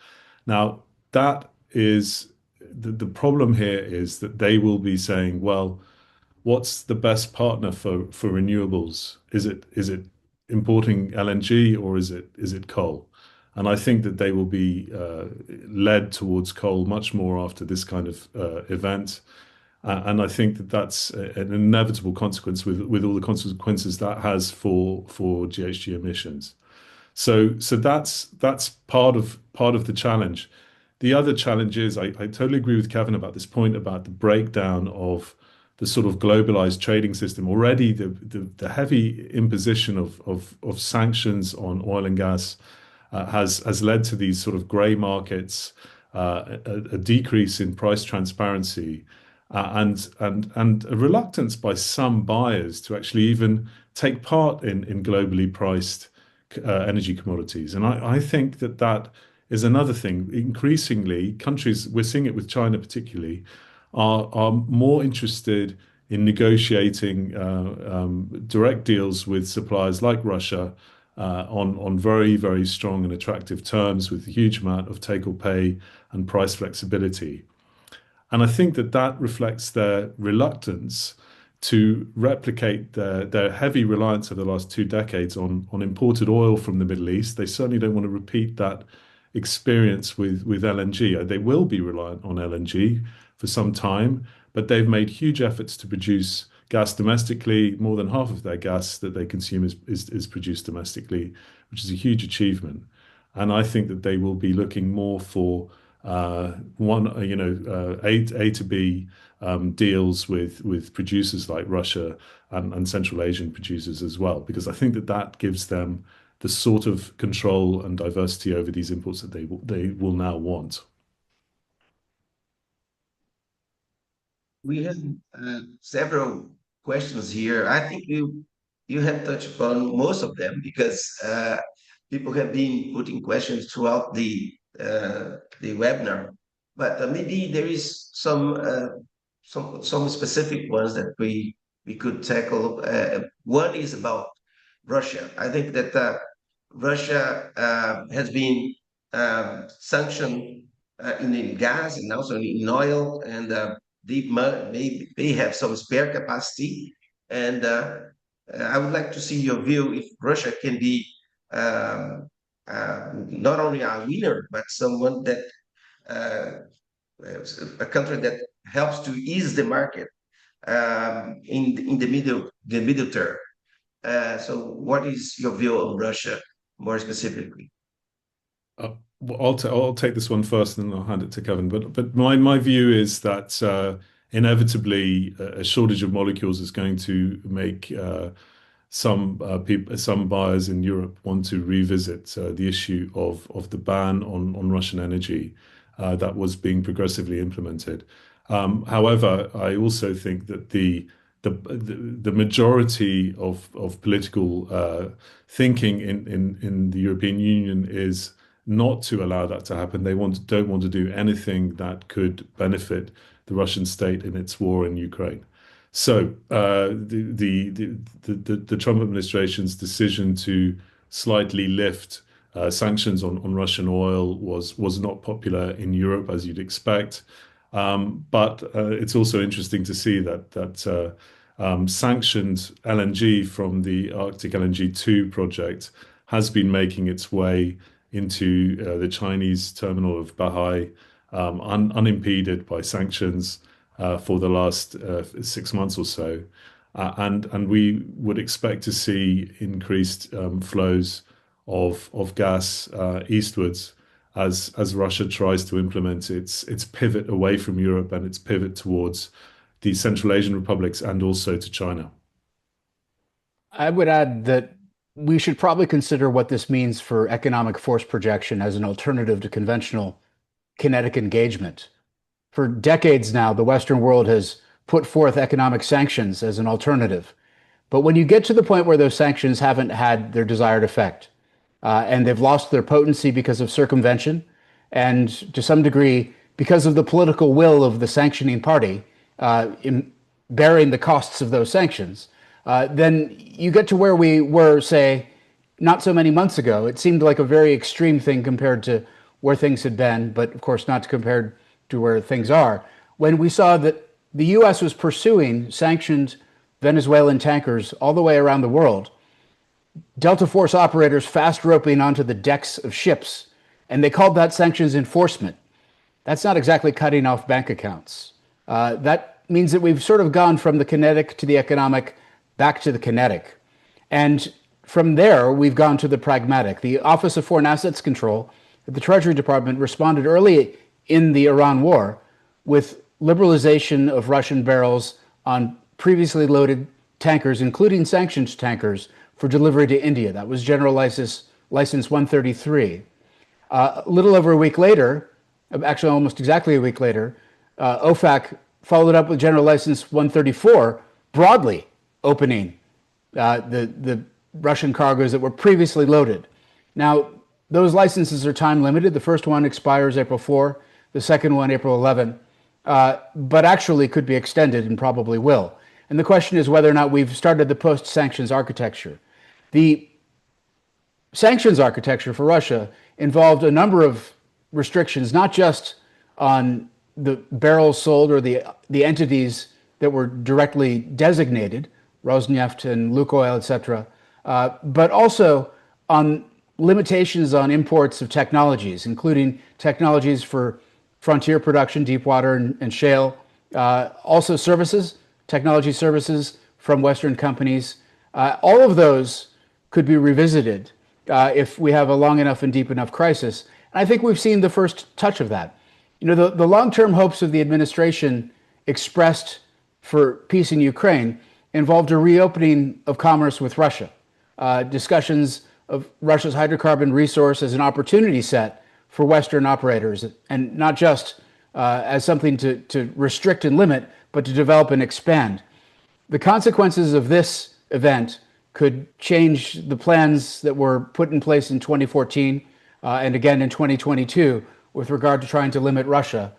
[SPEAKER 4] Now, that is the problem here is that they will be saying, well, what's the best partner for renewables? Is it importing LNG or is it coal? And I think that they will be led towards coal much more after this kind of event. And I think that that's an inevitable consequence with all the consequences that has for GHG emissions. So that's part of the challenge. The other challenge is I totally agree with Kevin about this point about the breakdown of the sort of globalized trading system. Already the heavy imposition of sanctions on oil and gas has led to these sort of gray markets, a decrease in price transparency, and a reluctance by some buyers to actually even take part in globally priced energy commodities. And I think that is another thing. Increasingly, countries, we're seeing it with China particularly, are more interested in negotiating direct deals with suppliers like Russia on very strong and attractive terms with a huge amount of take or pay and price flexibility. And I think that reflects their reluctance to replicate their heavy reliance over the last 2 decades on imported oil from the Middle East. They certainly don't want to repeat that experience with LNG. They will be reliant on LNG for some time, but they've made huge efforts to produce gas domestically. More than half of their gas that they consume is produced domestically, which is a huge achievement. And I think that they will be looking more for A to B deals with producers like Russia and Central Asian producers as well, because I think that gives them the sort of control and diversity over these imports that they will now want.
[SPEAKER 2] We have several questions here. I think you have touched upon most of them because people have been putting questions throughout the webinar. But maybe there is some specific ones that we could tackle. One is about Russia. I think that Russia has been sanctioned in gas and also in oil, and they have some spare capacity. And I would like to see your view if Russia can be not only a winner, but someone that a country that helps to ease the market in the middle term. So, what is your view on Russia more specifically?
[SPEAKER 4] Well, I'll take this one first, and then I'll hand it to Kevin. But my view is that inevitably a shortage of molecules is going to make some buyers in Europe want to revisit the issue of the ban on Russian energy that was being progressively implemented. However, I also think that the majority of political thinking in the European Union is not to allow that to happen. They don't want to do anything that could benefit the Russian state in its war in Ukraine. So the Trump administration's decision to slightly lift sanctions on Russian oil was not popular in Europe, as you'd expect. But it's also interesting to see that sanctioned LNG from the Arctic LNG 2 project has been making its way into the Chinese terminal of Bahai unimpeded by sanctions for the last 6 months or so. And we would expect to see increased flows of gas eastwards as Russia tries to implement its pivot away from Europe and its pivot towards the Central Asian republics and also to China.
[SPEAKER 3] I would add that we should probably consider what this means for economic force projection as an alternative to conventional kinetic engagement. For decades now, the Western world has put forth economic sanctions as an alternative. But when you get to the point where those sanctions haven't had their desired effect, and they've lost their potency because of circumvention, and to some degree, because of the political will of the sanctioning party in bearing the costs of those sanctions, then you get to where we were, say, not so many months ago. It seemed like a very extreme thing compared to where things had been, but of course not compared to where things are. When we saw that the U.S. was pursuing sanctioned Venezuelan tankers all the way around the world, Delta Force operators fast roping onto the decks of ships, and they called that sanctions enforcement. That's not exactly cutting off bank accounts. That means that we've sort of gone from the kinetic to the economic back to the kinetic. And from there, we've gone to the pragmatic. The Office of Foreign Assets Control at the Treasury Department responded early in the Iran war with liberalization of Russian barrels on previously loaded tankers, including sanctioned tankers, for delivery to India. That was General License 133. A little over a week later, actually almost exactly a week later, OFAC followed up with General License 134, broadly opening the Russian cargoes that were previously loaded. Now, those licenses are time limited. The first one expires April 4, the second one April 11, but actually could be extended and probably will. And the question is whether or not we've started the post-sanctions architecture. The sanctions architecture for Russia involved a number of restrictions, not just on the barrels sold or the entities that were directly designated, Rosneft and Lukoil, etc., but also on limitations on imports of technologies, including technologies for frontier production, deep water and shale, also services, technology services from Western companies. All of those could be revisited if we have a long enough and deep enough crisis. And I think we've seen the first touch of that. You know, the long-term hopes of the administration expressed for peace in Ukraine involved a reopening of commerce with Russia, discussions of Russia's hydrocarbon resource as an opportunity set for Western operators, and not just as something to restrict and limit, but to develop and expand. The consequences of this event could change the plans that were put in place in 2014 and again in 2022 with regard to trying to limit Russia.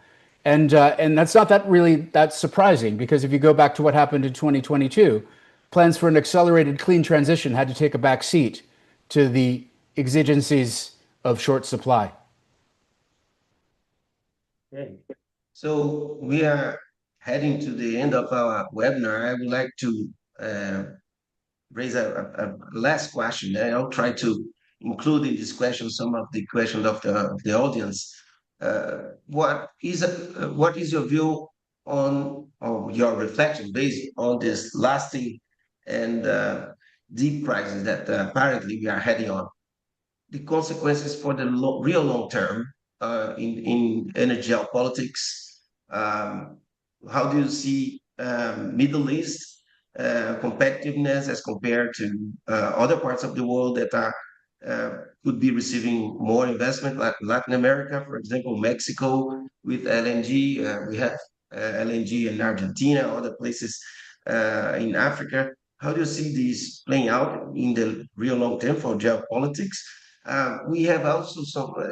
[SPEAKER 3] And that's not that surprising, because if you go back to what happened in 2022, plans for an accelerated clean transition had to take a back seat to the exigencies of short supply.
[SPEAKER 2] Okay. So we are heading to the end of our webinar. I would like to raise a last question. I'll try to include in this question some of the questions of the audience. What is your view on your reflection based on this lasting and deep crisis that apparently we are heading on? The consequences for the real long term in energy geopolitics. How do you see Middle East competitiveness as compared to other parts of the world that are could be receiving more investment, like Latin America, for example, Mexico with LNG. We have LNG in Argentina, other places in Africa. How do you see these playing out in the real long term for geopolitics? We have also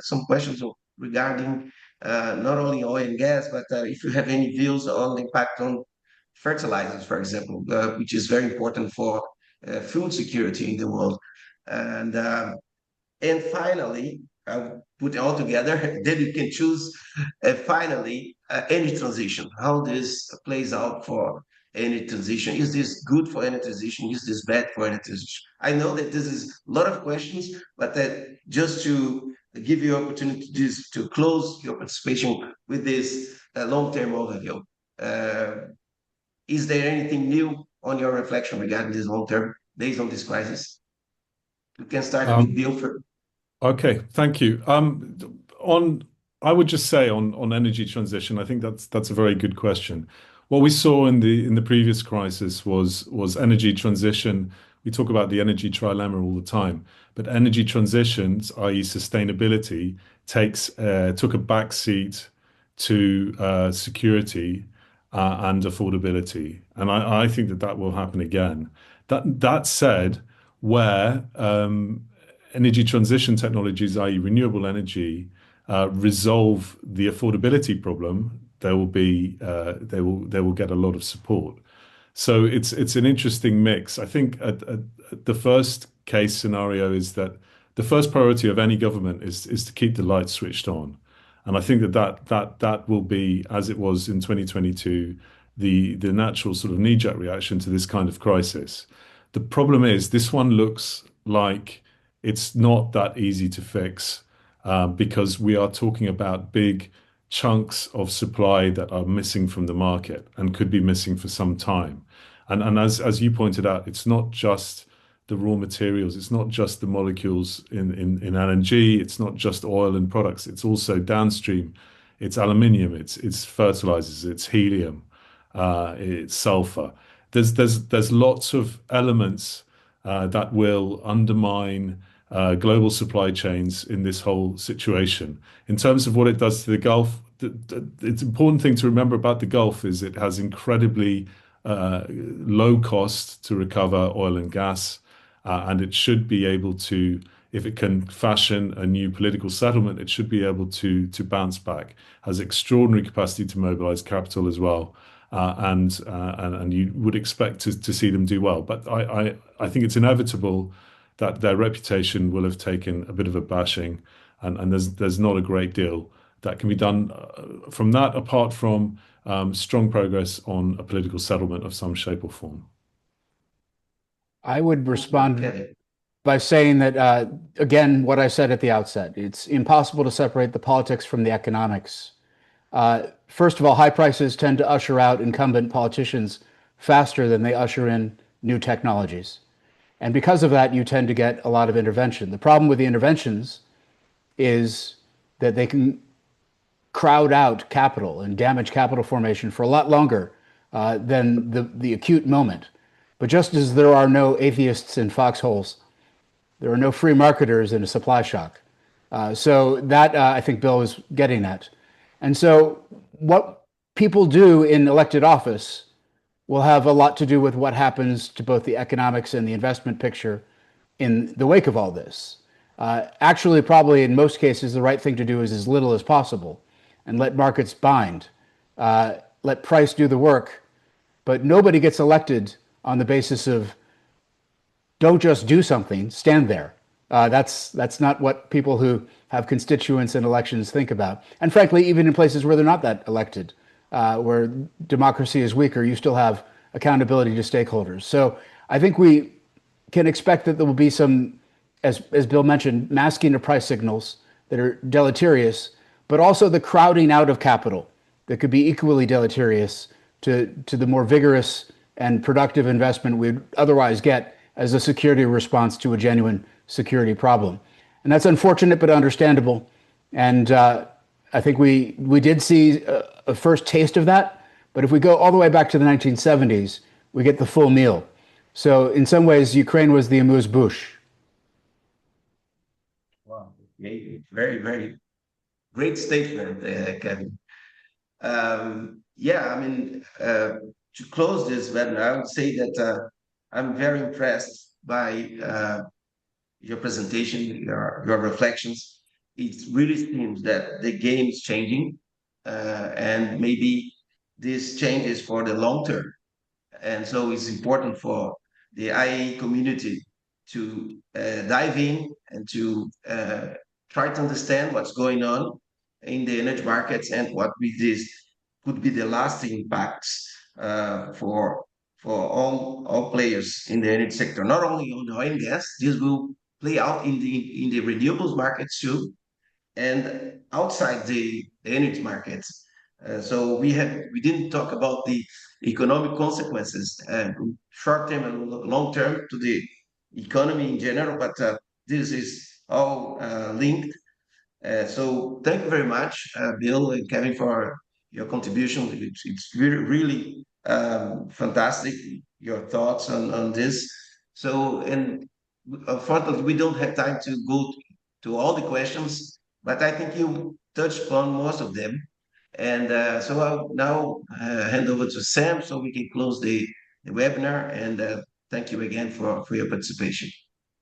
[SPEAKER 2] some questions regarding not only oil and gas, but if you have any views on the impact on fertilizers, for example, which is very important for food security in the world. And and finally, I'll put it all together. Then you can choose. Finally, energy transition. How this plays out for energy transition? Is this good for energy transition? Is this bad for energy transition? I know that this is a lot of questions, but just to give you opportunity to close your participation with this long-term overview. Is there anything new on your reflection regarding this long term based on this crisis? We can start with
[SPEAKER 4] Um,
[SPEAKER 2] Bill.
[SPEAKER 4] Okay, thank you. On, I would just say on energy transition, I think that's a very good question. What we saw in the previous crisis was energy transition. We talk about the energy trilemma all the time, but energy transitions, i.e., sustainability, took a back seat to security and affordability, and I think that will happen again. That said, where energy transition technologies, i.e., renewable energy, resolve the affordability problem, they will get a lot of support. So it's an interesting mix. I think the first case scenario is that the first priority of any government is to keep the lights switched on, and I think that will be, as it was in 2022, the natural sort of knee-jerk reaction to this kind of crisis. The problem is this one looks like it's not that easy to fix because we are talking about big chunks of supply that are missing from the market and could be missing for some time. And as you pointed out, it's not just the raw materials, it's not just the molecules in LNG, it's not just oil and products, it's also downstream, it's aluminium, it's fertilizers, it's helium, it's sulfur. There's lots of elements that will undermine global supply chains in this whole situation. In terms of what it does to the Gulf, it's important thing to remember about the Gulf is it has incredibly low cost to recover oil and gas, and it should be able to, if it can fashion a new political settlement, it should be able to bounce back. Has extraordinary capacity to mobilize capital as well, and you would expect to see them do well. But I think it's inevitable that their reputation will have taken a bit of a bashing, and there's not a great deal that can be done from that, apart from strong progress on a political settlement of some shape or form.
[SPEAKER 3] I would respond
[SPEAKER 2] Okay.
[SPEAKER 3] by saying that, again, what I said at the outset, it's impossible to separate the politics from the economics. First of all, high prices tend to usher out incumbent politicians faster than they usher in new technologies. And because of that, you tend to get a lot of intervention. The problem with the interventions is that they can crowd out capital and damage capital formation for a lot longer than the acute moment. But just as there are no atheists in foxholes, there are no free marketers in a supply shock. So that I think Bill is getting at. And so what people do in elected office will have a lot to do with what happens to both the economics and the investment picture in the wake of all this. Actually, probably in most cases, the right thing to do is as little as possible and let markets bind, let price do the work. But nobody gets elected on the basis of don't just do something, stand there. That's not what people who have constituents in elections think about. And frankly, even in places where they're not that elected, where democracy is weaker, you still have accountability to stakeholders. So I think we can expect that there will be some, as Bill mentioned, masking of price signals that are deleterious, but also the crowding out of capital that could be equally deleterious to the more vigorous and productive investment we'd otherwise get as a security response to a genuine security problem. And that's unfortunate, but understandable. And I think we did see a first taste of that. But if we go all the way back to the 1970s, we get the full meal. So in some ways, Ukraine was the amuse-bouche.
[SPEAKER 2] Wow. Okay. Very, very great statement, Kevin. Yeah, I mean, to close this webinar, I would say that I'm very impressed by your presentation, your reflections. It really seems that the game is changing, and maybe this change is for the long term. And so it's important for the IAE community to dive in and to try to understand what's going on in the energy markets and what we this could be the lasting impacts for all players in the energy sector, not only on the oil and gas. This will play out in the renewables markets too, and outside the energy markets. So we didn't talk about the economic consequences, short term and long term to the economy in general, but this is all linked. So thank you very much, Bill and Kevin, for your contribution. It's really, really fantastic, your thoughts on this. So, and unfortunately, we don't have time to go to all the questions, but I think you touched upon most of them. And so I'll now hand over to Sam so we can close the webinar. And thank you again for your participation.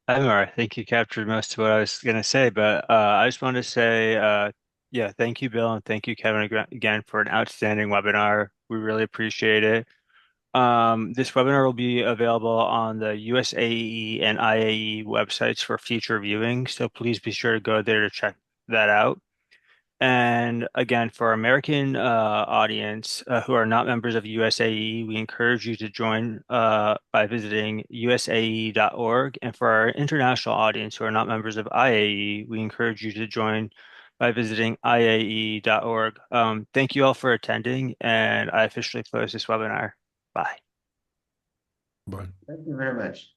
[SPEAKER 1] Edmar, I think you captured most of what I was going to say, but I just wanted to say, yeah, thank you, Bill, and thank you, Kevin, again for an outstanding webinar. We really appreciate it. This webinar will be available on the USAEE and IAEE websites for future viewing, so please be sure to go there to check that out. And again, for our American audience who are not members of USAE, we encourage you to join by visiting usae.org. And for our international audience who are not members of IAE, we encourage you to join by visiting iae.org. Thank you all for attending, and I officially close this webinar. Bye.
[SPEAKER 4] Bye.
[SPEAKER 2] Thank you very much.